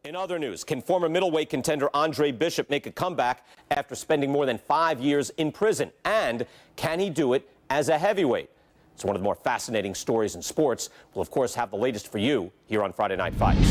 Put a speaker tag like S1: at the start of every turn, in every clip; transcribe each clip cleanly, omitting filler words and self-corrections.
S1: In other news, can former middleweight contender Andre Bishop make a comeback after spending more than 5 years in prison? And can he do it as a heavyweight? It's one of the more fascinating stories in sports. We'll, of course, have the latest for you here on Friday Night Fights.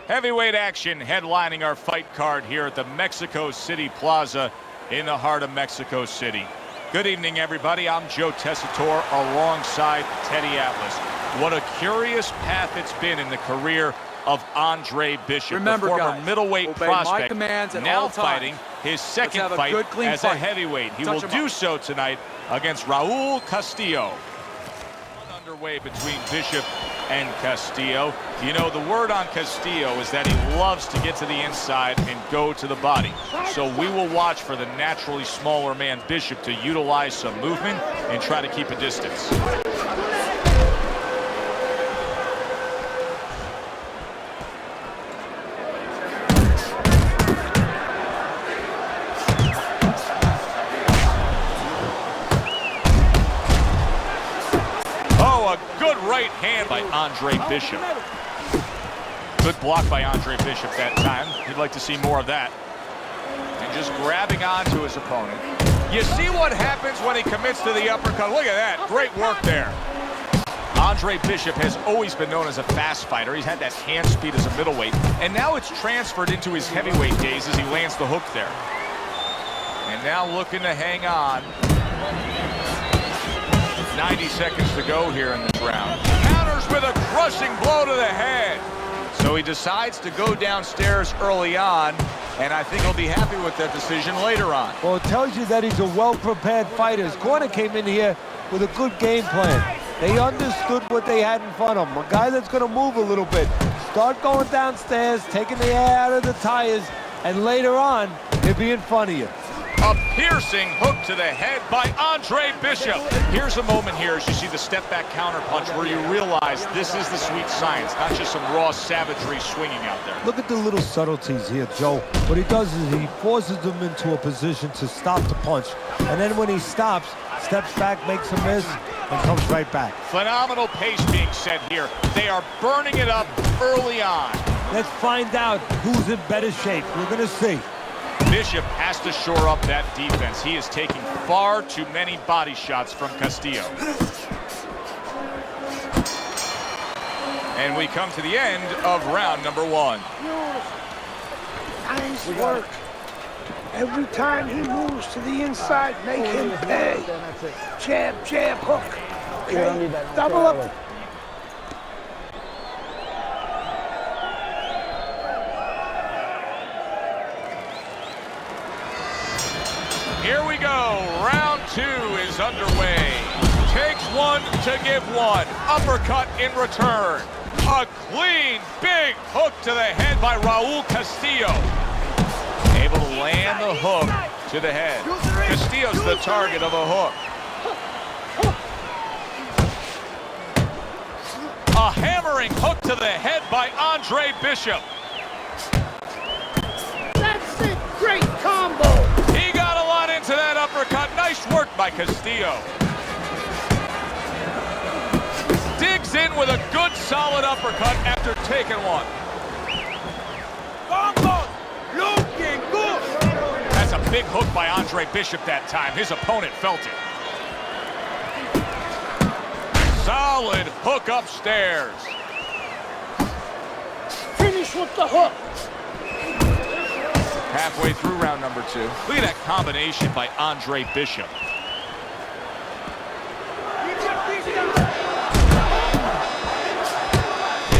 S2: Heavyweight action headlining our fight card here at the Mexico City Plaza in the heart of Mexico City. Good evening, everybody. I'm Joe Tessitore alongside Teddy Atlas. What a curious path it's been in the career of Andre Bishop,
S3: Remember,
S2: the former
S3: guys,
S2: middle-weight
S3: obey
S2: prospect,
S3: my commands at
S2: now
S3: all
S2: fighting
S3: times.
S2: his second
S3: Let's have a
S2: fight
S3: good, clean
S2: as
S3: fight.
S2: a heavyweight. He
S3: Touch
S2: will
S3: him
S2: do
S3: up.
S2: so tonight against Raul Castillo. Underway between Bishop and Castillo. You know, the word on Castillo is that he loves to get to the inside and go to the body. So we will watch for the naturally smaller man Bishop to utilize some movement and try to keep a distance. Oh, a good right hand by Andre Bishop. Good block by Andre Bishop that time. He'd like to see more of that. And just grabbing onto his opponent. You see what happens when he commits to the uppercut. Look at that. Great work there. Andre Bishop has always been known as a fast fighter. He's had that hand speed as a middleweight. And now it's transferred into his heavyweight days as he lands the hook there. And now looking to hang on. 90 seconds to go here in this round. Counters with a crushing blow to the head. So he decides to go downstairs early on, and I think he'll be happy with that decision later on.
S4: Well, it tells you that he's a well-prepared fighter. His corner came in here with a good game plan. They understood what they had in front of him. A guy that's going to move a little bit. Start going downstairs, taking the air out of the tires, and later on, he'll be in front of you.
S2: A piercing hook to the head by Andre Bishop. Here's a moment here as you see the step-back counter punch where you realize this is the sweet science, not just some raw savagery swinging out there.
S4: Look at the little subtleties here, Joe. What he does is he forces them into a position to stop the punch. And then when he stops, steps back, makes a miss, and comes right back.
S2: Phenomenal pace being set here. They are burning it up early on.
S4: Let's find out who's in better shape. We're going to see.
S2: Bishop has to shore up that defense. He is taking far too many body shots from Castillo. And we come to the end of round number one.
S5: Nice work. Every time he moves to the inside, make him pay. Jab, jab, hook. Okay, double up.
S2: Here we go. Round two is underway. Takes one to give one. Uppercut in return. A clean, big hook to the head by Raul Castillo. Able to land the hook to the head. Castillo's the target of a hook. A hammering hook to the head by Andre Bishop.
S5: That's it. Great combo.
S2: He got a lot into that uppercut. Nice work by Castillo. Digs in with a good, solid uppercut after taking one.
S5: Looking good.
S2: That's a big hook by Andre Bishop that time. His opponent felt it. Solid hook upstairs.
S5: Finish with the hook.
S2: Halfway through round number two. Look at that combination by Andre Bishop.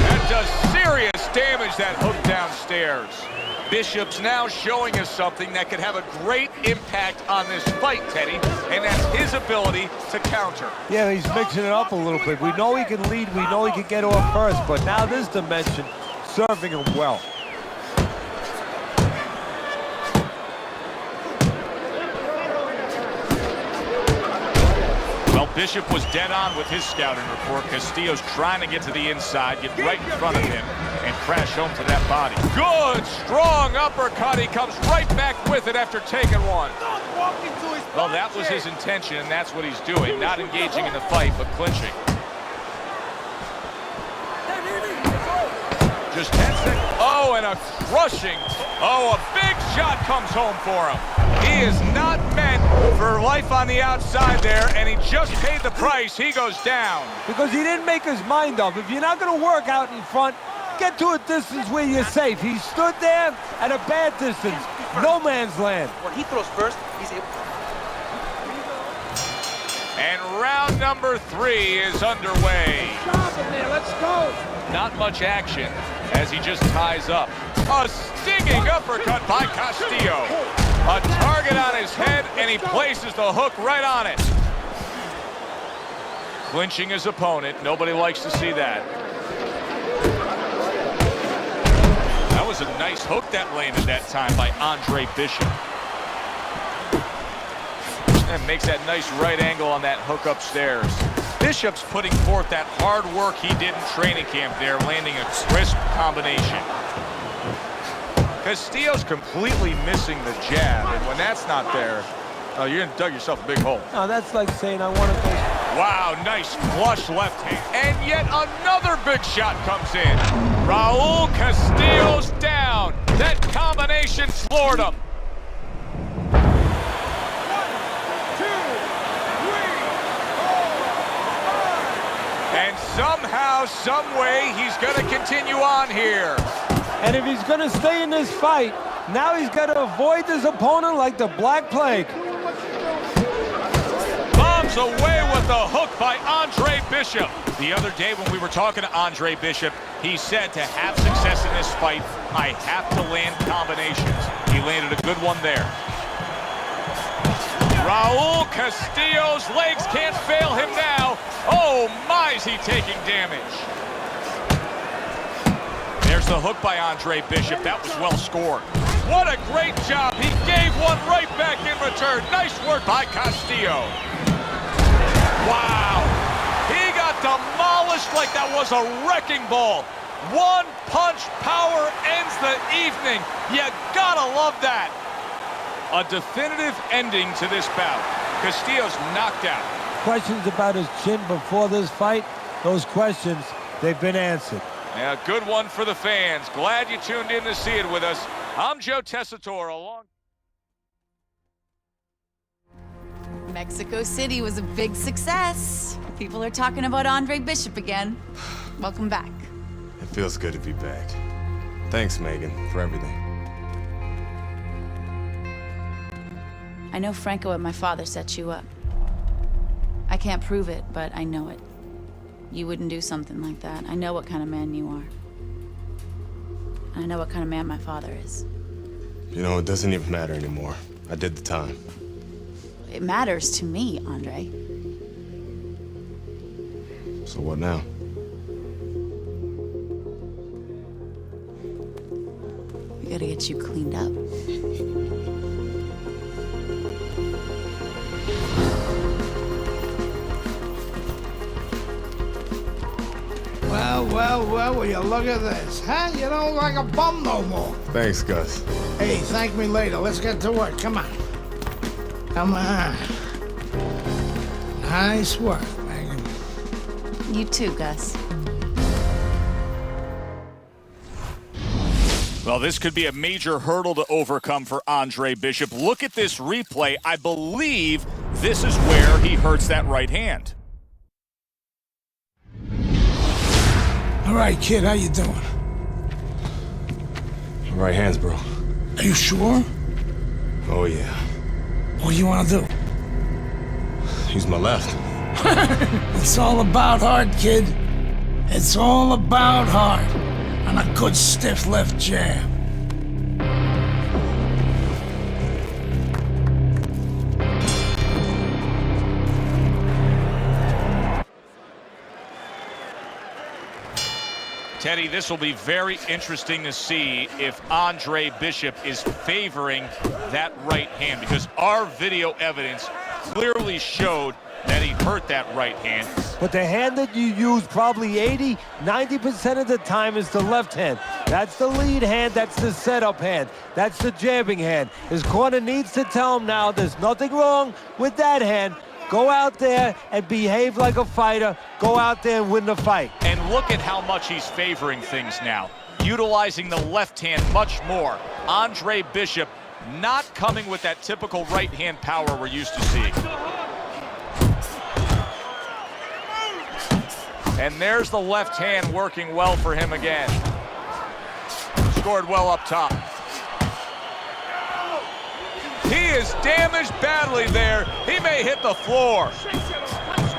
S2: That does serious damage, that hook downstairs. Bishop's now showing us something that could have a great impact on this fight, Teddy, and that's his ability to counter.
S4: Yeah, he's mixing it up a little bit. We know he can lead. We know he can get off first. But now this dimension, serving him well.
S2: Bishop was dead on with his scouting report. Castillo's trying to get to the inside, get right in front of him, and crash home to that body. Good, strong uppercut. He comes right back with it after taking one. Well, that was his intention, and that's what he's doing. Not engaging in the fight, but clinching. Just 10 seconds. Oh, and a crushing. Oh, a big shot comes home for him. He is not meant for life on the outside there, and he just paid the price. He goes down.
S4: Because he didn't make his mind up. If you're not going to work out in front, get to a distance where you're safe. He stood there at a bad distance. No man's land.
S3: When he throws first, he's able.
S2: And round number 3 is underway.
S5: Stop him there, let's go.
S2: Not much action as he just ties up. A stinging uppercut by Castillo. A target on his head, and he places the hook right on it. Clinching his opponent. Nobody likes to see that. That was a nice hook that landed that time by Andre Bishop. And makes that nice right angle on that hook upstairs. Bishop's putting forth that hard work he did in training camp there, landing a crisp combination. Castillo's completely missing the jab, and when that's not there, you're gonna dug yourself a big hole.
S4: No, that's like saying I want to go.
S2: Wow, nice flush left hand. And yet another big shot comes in. Raul Castillo's down. That combination floored him. And somehow, some way, he's going to continue on here.
S4: And if he's going to stay in this fight, now he's got to avoid his opponent like the Black Plague.
S2: Bombs away with the hook by Andre Bishop. The other day when we were talking to Andre Bishop, he said to have success in this fight, I have to land combinations. He landed a good one there. Raul Castillo's legs can't fail him now. Oh my, is he taking damage. There's the hook by Andre Bishop. That was well scored. What a great job. He gave one right back in return. Nice work by Castillo. Wow. He got demolished like that was a wrecking ball. One punch power ends the evening. You gotta love that. A definitive ending to this bout. Castillo's knocked out.
S4: Questions about his chin before this fight, those questions, they've been answered.
S2: Yeah, good one for the fans. Glad you tuned in to see it with us. I'm Joe Tessitore along.
S6: Mexico City was a big success. People are talking about Andre Bishop again. Welcome back.
S7: It feels good to be back. Thanks, Megan, for everything.
S6: I know Franco and my father set you up. I can't prove it, but I know it. You wouldn't do something like that. I know what kind of man you are. And I know what kind of man my father is.
S7: You know, it doesn't even matter anymore. I did the time.
S6: It matters to me, Andre.
S7: So what now?
S6: We gotta get you cleaned up.
S5: Well, will you look at this, huh? You don't look like a bum no more.
S7: Thanks, Gus.
S5: Hey, thank me later. Let's get to work. Come on. Come on. Nice work, Megan.
S6: You too, Gus.
S2: Well, this could be a major hurdle to overcome for Andre Bishop. Look at this replay. I believe this is where he hurts that right hand.
S5: All right, kid, how you doing?
S7: Right hands, bro.
S5: Are you sure?
S7: Oh, yeah.
S5: What do you want to do?
S7: Use my left.
S5: It's all about heart, kid. It's all about heart. And a good stiff left jab.
S2: Teddy, this will be very interesting to see if Andre Bishop is favoring that right hand, because our video evidence clearly showed that he hurt that right hand.
S4: But the hand that you use probably 80–90% of the time is the left hand. That's the lead hand, that's the setup hand, that's the jabbing hand. His corner needs to tell him now there's nothing wrong with that hand. Go out there and behave like a fighter. Go out there and win the fight.
S2: And look at how much he's favoring things now, utilizing the left hand much more. Andre Bishop not coming with that typical right hand power we're used to seeing. And there's the left hand working well for him again. Scored well up top. He is damaged badly there. He may hit the floor.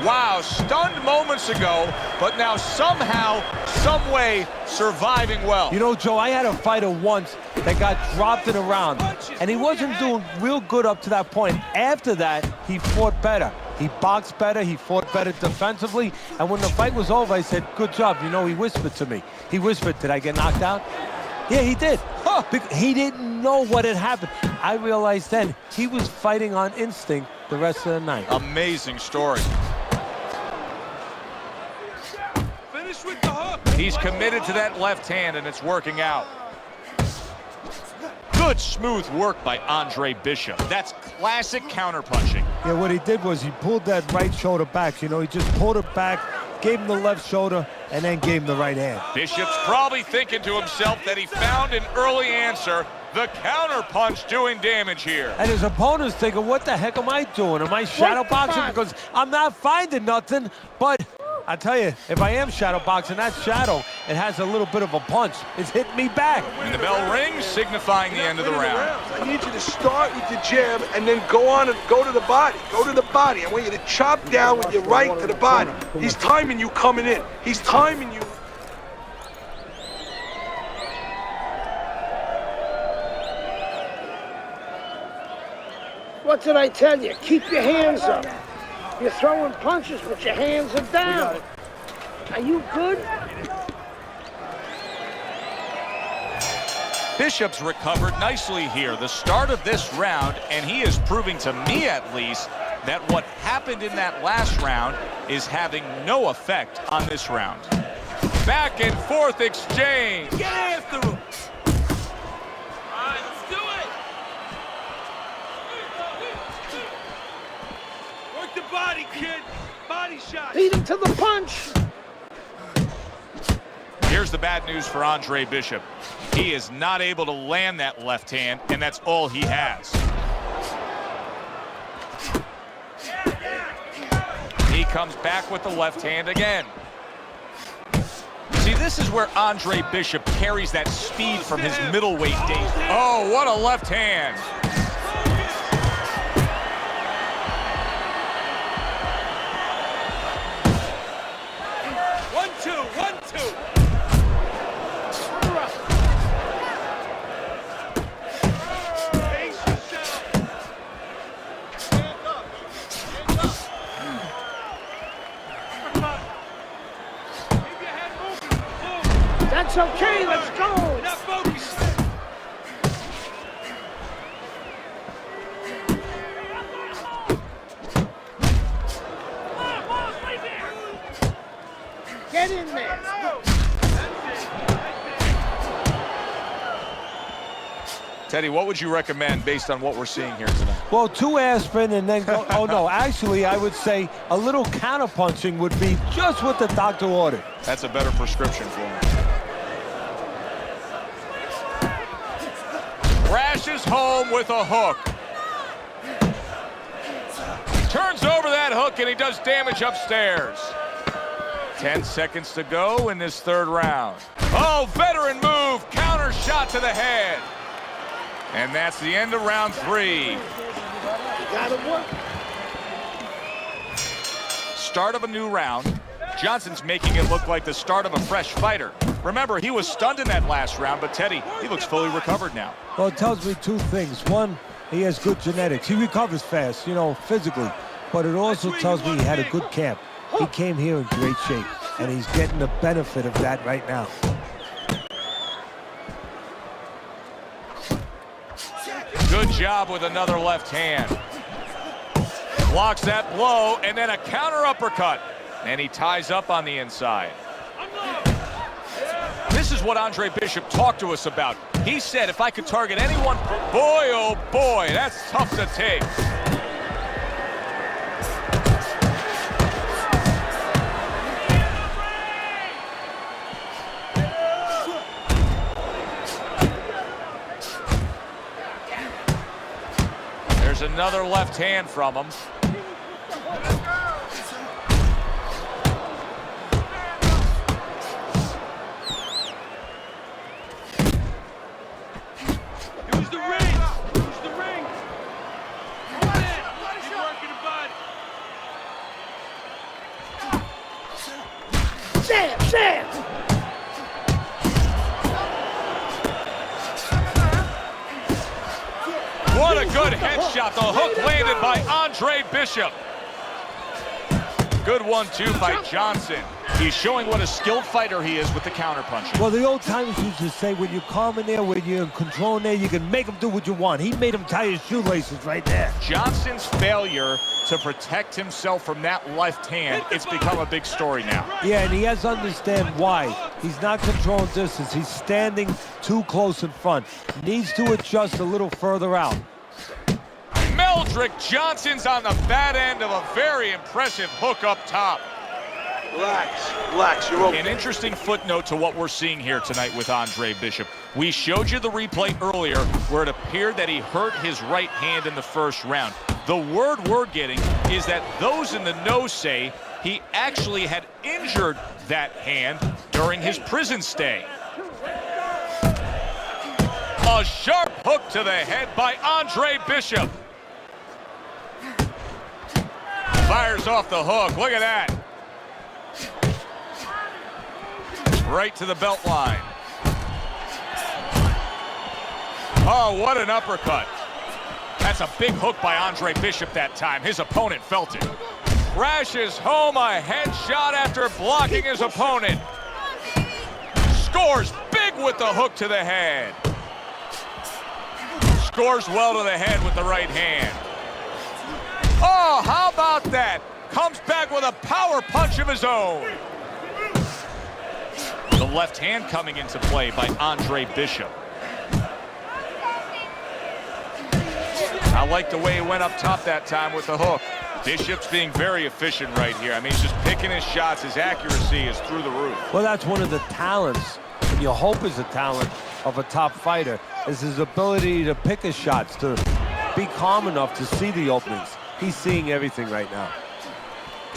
S2: Wow, stunned moments ago, but now somehow, some way, surviving well.
S4: You know, Joe, I had a fighter once that got dropped in a round, and he wasn't doing real good up to that point. After that, he fought better. He boxed better, he fought better defensively, and when the fight was over, I said, good job. You know, he whispered to me. He whispered, did I get knocked out? Yeah, he did. Huh. He didn't know what had happened. I realized then he was fighting on instinct the rest of the night.
S2: Amazing story.
S5: Finish with the hook.
S2: He's committed to that left hand, and it's working out. Good smooth work by Andre Bishop. That's classic counterpunching.
S4: Yeah, what he did was he pulled that right shoulder back. You know, he just pulled it back, gave him the left shoulder, and then gave him the right hand.
S2: Bishop's probably thinking to himself that he found an early answer. The counterpunch doing damage here.
S4: And his opponent's thinking, what the heck am I doing? Am I shadow boxing? Because I'm not finding nothing. But I tell you, if I am shadow boxing, that shadow, it has a little bit of a punch. It's hitting me back.
S2: And the bell rings, signifying the end of the round.
S5: I need you to start with the jab and then go on and go to the body. Go to the body. I want you to chop down with your right to the body. He's timing you coming in. He's timing you. What did I tell you? Keep your hands up. You're throwing punches, but your hands are down. Are you good?
S2: Bishop's recovered nicely here. The start of this round, and he is proving to me at least that what happened in that last round is having no effect on this round. Back and forth exchange.
S5: Get after him. All right, let's do it. Work the body, kid. Body shot. Beat him to the punch.
S2: Here's the bad news for Andre Bishop. He is not able to land that left hand, and that's all he has. He comes back with the left hand again. See, this is where Andre Bishop carries that speed from his middleweight days. Oh, what a left hand.
S5: One, two, one, two. That's okay, let's go! Enough focus! Get in there!
S2: Teddy, what would you recommend based on what we're seeing here tonight?
S4: Well, 2 aspirin and then go. Oh, no, actually, I would say a little counterpunching would be just what the doctor ordered.
S2: That's a better prescription for him. Crashes home with a hook. Turns over that hook and he does damage upstairs. 10 seconds to go in this third round. Oh, veteran move, counter shot to the head. And that's the end of round 3.
S5: Gotta work.
S2: Start of a new round. Johnson's making it look like the start of a fresh fighter. Remember, he was stunned in that last round, but Teddy, he looks fully recovered now.
S4: Well, it tells me 2 things. One, he has good genetics. He recovers fast, you know, physically. But it also tells me he had a good camp. He came here in great shape, and he's getting the benefit of that right now.
S2: Good job with another left hand. Blocks that blow, and then a counter uppercut. And he ties up on the inside. This is what Andre Bishop talked to us about. He said, if I could target anyone, boy, oh boy, that's tough to take. another left hand from him.
S5: Use the ring. Use the ring. Keep working the body. Sam!
S2: What a good headshot. The hook landed by Andre Bishop. Good 1-2 by Johnson. He's showing what a skilled fighter he is with the counterpunching.
S4: Well, the old timers used to say, when you're calm in there, when you're in control in there, you can make him do what you want. He made him tie his shoelaces right there.
S2: Johnson's failure to protect himself from that left hand, it's become a big story now.
S4: Yeah, and he has to understand why. He's not controlling distance. He's standing too close in front. Needs to adjust a little further out.
S2: Meldrick Johnson's on the bad end of a very impressive hook up top.
S5: Relax, you're okay.
S2: An interesting footnote to what we're seeing here tonight with Andre Bishop. We showed you the replay earlier where it appeared that he hurt his right hand in the first round. The word we're getting is that those in the know say he actually had injured that hand during his prison stay. A sharp hook to the head by Andre Bishop. Fires off the hook. Look at that. Right to the belt line. Oh, what an uppercut. That's a big hook by Andre Bishop that time. His opponent felt it. Crashes home a headshot after blocking his opponent. Scores big with the hook to the head. Scores well to the head with the right hand. Oh, how about that? Comes back with a power punch of his own. The left hand coming into play by Andre Bishop. I like the way he went up top that time with the hook. Bishop's being very efficient right here. I mean, he's just picking his shots. His accuracy is through the roof.
S4: Well, that's one of the talents, and you hope is a talent of a top fighter, is his ability to pick his shots, to be calm enough to see the openings. He's seeing everything right now.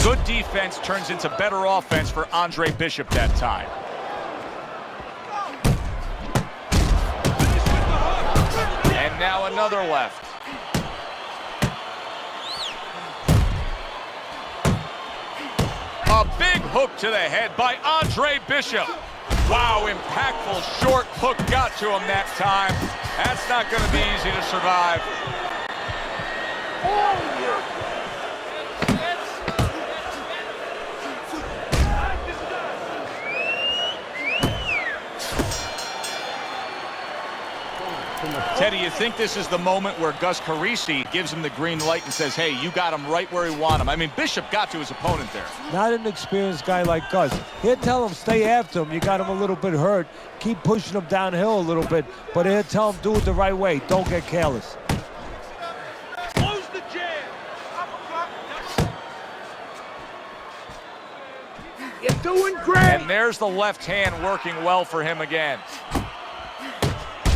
S2: Good defense turns into better offense for Andre Bishop that time. And now another left. A big hook to the head by Andre Bishop. Wow, impactful short hook got to him that time. That's not going to be easy to survive. Teddy, you think this is the moment where Gus Carisi gives him the green light and says, hey, you got him right where he wanted him? I mean, Bishop got to his opponent there.
S4: Not an experienced guy like Gus. He'll tell him, stay after him. You got him a little bit hurt. Keep pushing him downhill a little bit. But he'll tell him, do it the right way. Don't get careless.
S5: Close the jam. You're doing great.
S2: And there's the left hand working well for him again.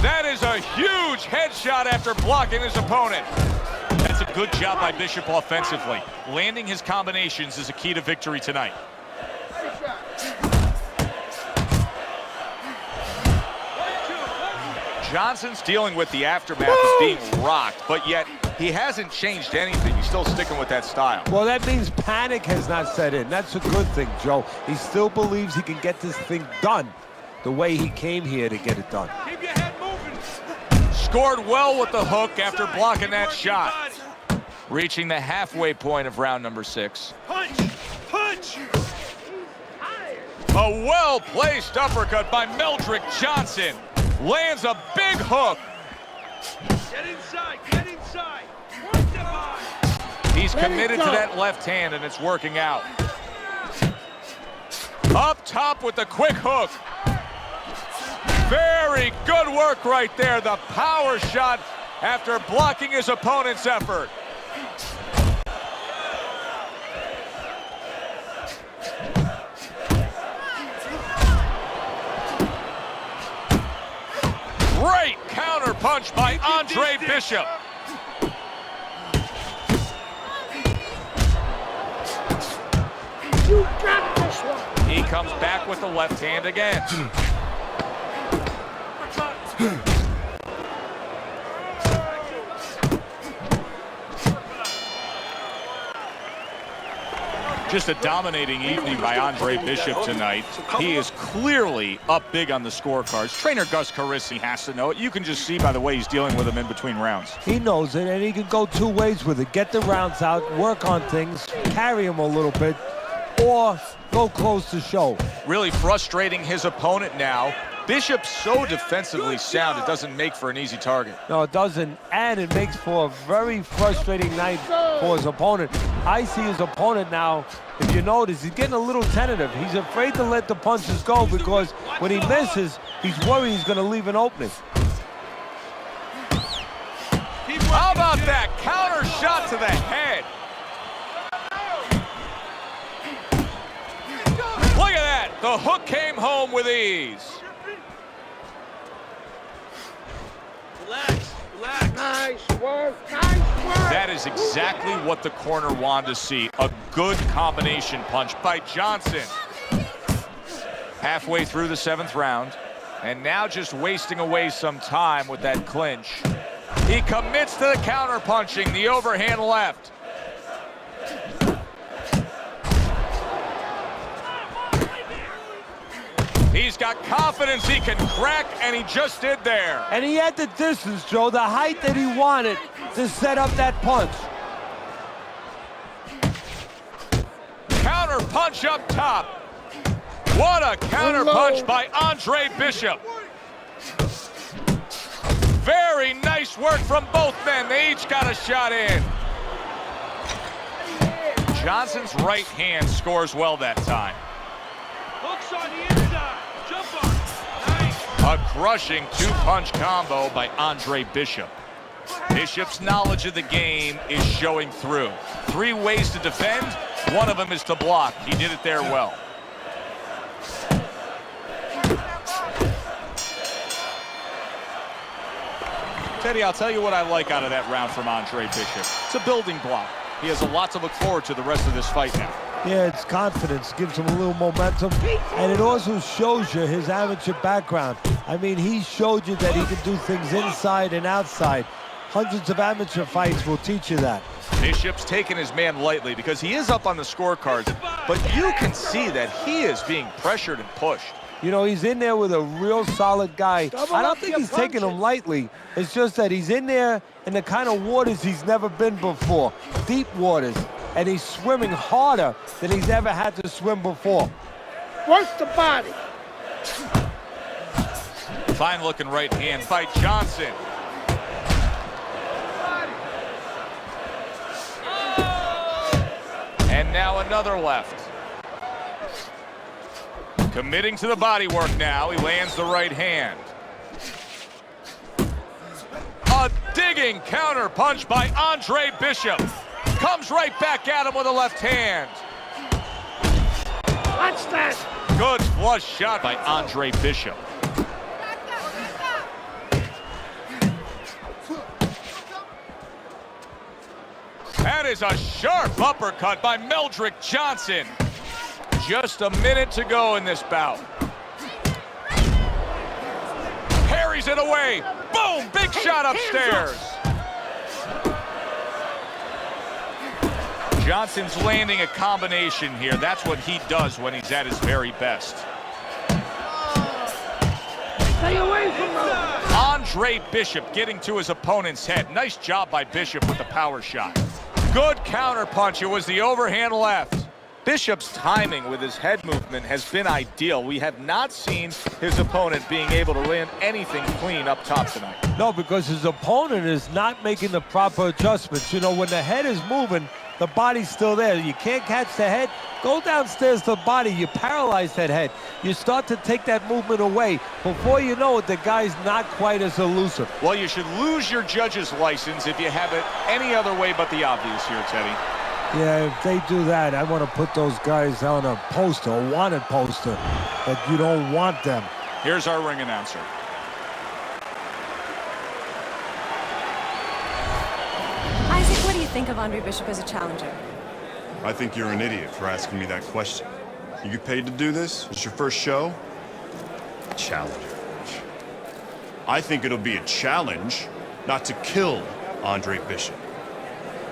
S2: That is a huge headshot after blocking his opponent. That's a good job by Bishop offensively. Landing his combinations is a key to victory tonight. Johnson's dealing with the aftermath of being rocked, but yet he hasn't changed anything. He's still sticking with that style.
S4: Well, that means panic has not set in. That's a good thing, Joe. He still believes he can get this thing done the way he came here to get it done.
S5: Keep your head moving.
S2: Scored well with the hook after blocking that shot. Reaching the halfway point of round number 6.
S5: Punch! Punch!
S2: A well-placed uppercut by Meldrick Johnson. Lands a big hook.
S5: Get inside! Get inside! Work the body!
S2: He's committed to that left hand, and it's working out. Up top with the quick hook. Very good work right there. The power shot after blocking his opponent's effort. Great counter punch by Andre Bishop.
S3: You got this one.
S2: He comes back with the left hand again. Just a dominating evening by Andre Bishop tonight. He is clearly up big on the scorecards. Trainer Gus Carisi has to know it. You can just see by the way he's dealing with him in between rounds.
S4: He knows it, and he can go two ways with it. Get the rounds out, work on things, carry him a little bit, or go close to show.
S2: Really frustrating his opponent now. Bishop's so defensively sound, it doesn't make for an easy target.
S4: No, it doesn't, and it makes for a very frustrating night for his opponent. I see his opponent now, if you notice, he's getting a little tentative. He's afraid to let the punches go because when he misses, he's worried he's going to leave an opening.
S2: How about that counter shot to the head? Look at that, the hook came home with ease.
S3: Relax. Nice work.
S2: That is exactly what the corner wanted to see. A good combination punch by Johnson. Halfway through the 7th round, and now just wasting away some time with that clinch. He commits to the counter punching, the overhand left. He's got confidence he can crack, and he just did there.
S4: And he had the distance, Joe, the height that he wanted to set up that punch.
S2: Counter punch up top. What a counter punch by Andre Bishop. Very nice work from both men. They each got a shot in. Johnson's right hand scores well that time.
S3: Hooks on the inside. Jump on. Nice.
S2: A crushing two-punch combo by Andre Bishop. Bishop's knowledge of the game is showing through. 3 ways to defend. One of them is to block. He did it there well. Teddy, I'll tell you what I like out of that round from Andre Bishop. It's a building block. He has a lot to look forward to the rest of this fight now.
S4: Yeah, it's confidence, gives him a little momentum, and it also shows you his amateur background. I mean, he showed you that he can do things inside and outside. Hundreds of amateur fights will teach you that.
S2: Bishop's taking his man lightly because he is up on the scorecards, but you can see that he is being pressured and pushed.
S4: You know, he's in there with a real solid guy. I don't think he's taking him lightly. It's just that he's in there in the kind of waters he's never been before, deep waters, and he's swimming harder than he's ever had to swim before.
S3: Work the body.
S2: Fine looking right hand by Johnson. And now another left. Committing to the body work now. He lands the right hand. A digging counter punch by Andre Bishop. Comes right back at him with a left hand.
S3: Watch that.
S2: Good flush shot by Andre Bishop. That is a sharp uppercut by Meldrick Johnson. Just a minute to go in this bout. Parries it away. Boom! Big shot upstairs. Johnson's landing a combination here. That's what he does when he's at his very best.
S3: Stay away from him.
S2: Andre Bishop getting to his opponent's head. Nice job by Bishop with the power shot. Good counter punch. It was the overhand left. Bishop's timing with his head movement has been ideal. We have not seen his opponent being able to land anything clean up top tonight.
S4: No, because his opponent is not making the proper adjustments. You know, when the head is moving, the body's still there. You can't catch the head. Go downstairs to the body. You paralyze that head. You start to take that movement away. Before you know it, the guy's not quite as elusive.
S2: Well, you should lose your judge's license if you have it any other way but the obvious here, Teddy.
S4: Yeah, if they do that, I want to put those guys on a poster, a wanted poster, but you don't want them.
S2: Here's our ring announcer.
S8: Isaac, what do you think of Andre Bishop as a challenger?
S7: I think you're an idiot for asking me that question. You get paid to do this? It's your first show? Challenger. I think it'll be a challenge not to kill Andre Bishop.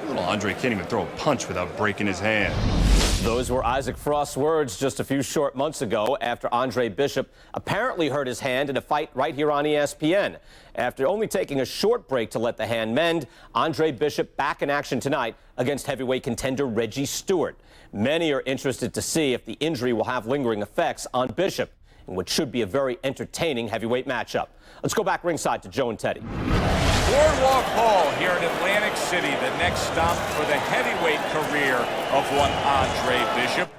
S7: Little Andre can't even throw a punch without breaking his hand.
S1: Those were Isaac Frost's words just a few short months ago after Andre Bishop apparently hurt his hand in a fight right here on ESPN. After only taking a short break to let the hand mend, Andre Bishop back in action tonight against heavyweight contender Reggie Stewart. Many are interested to see if the injury will have lingering effects on Bishop in what should be a very entertaining heavyweight matchup. Let's go back ringside to Joe and Teddy.
S2: Boardwalk Hall here in Atlantic City, the next stop for the heavyweight career of one Andre Bishop.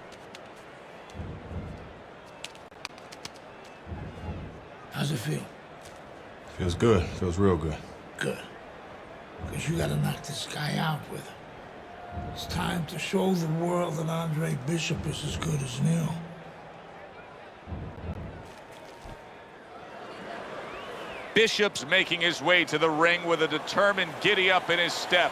S8: How's it feel?
S7: Feels good. Feels real good.
S8: Good. Because you gotta knock this guy out with him. It's time to show the world that Andre Bishop is as good as new.
S2: Bishop's making his way to the ring with a determined giddy-up in his step.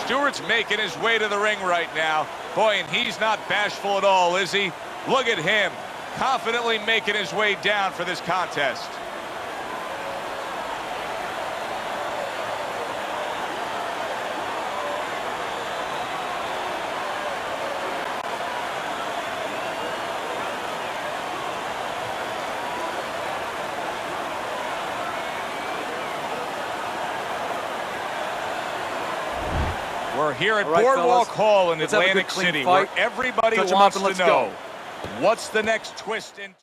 S2: Stewart's making his way to the ring right now. Boy, and he's not bashful at all, is he? Look at him, confidently making his way down for this contest. We're here at Boardwalk Hall in Atlantic City, where everybody wants to know what's the next twist in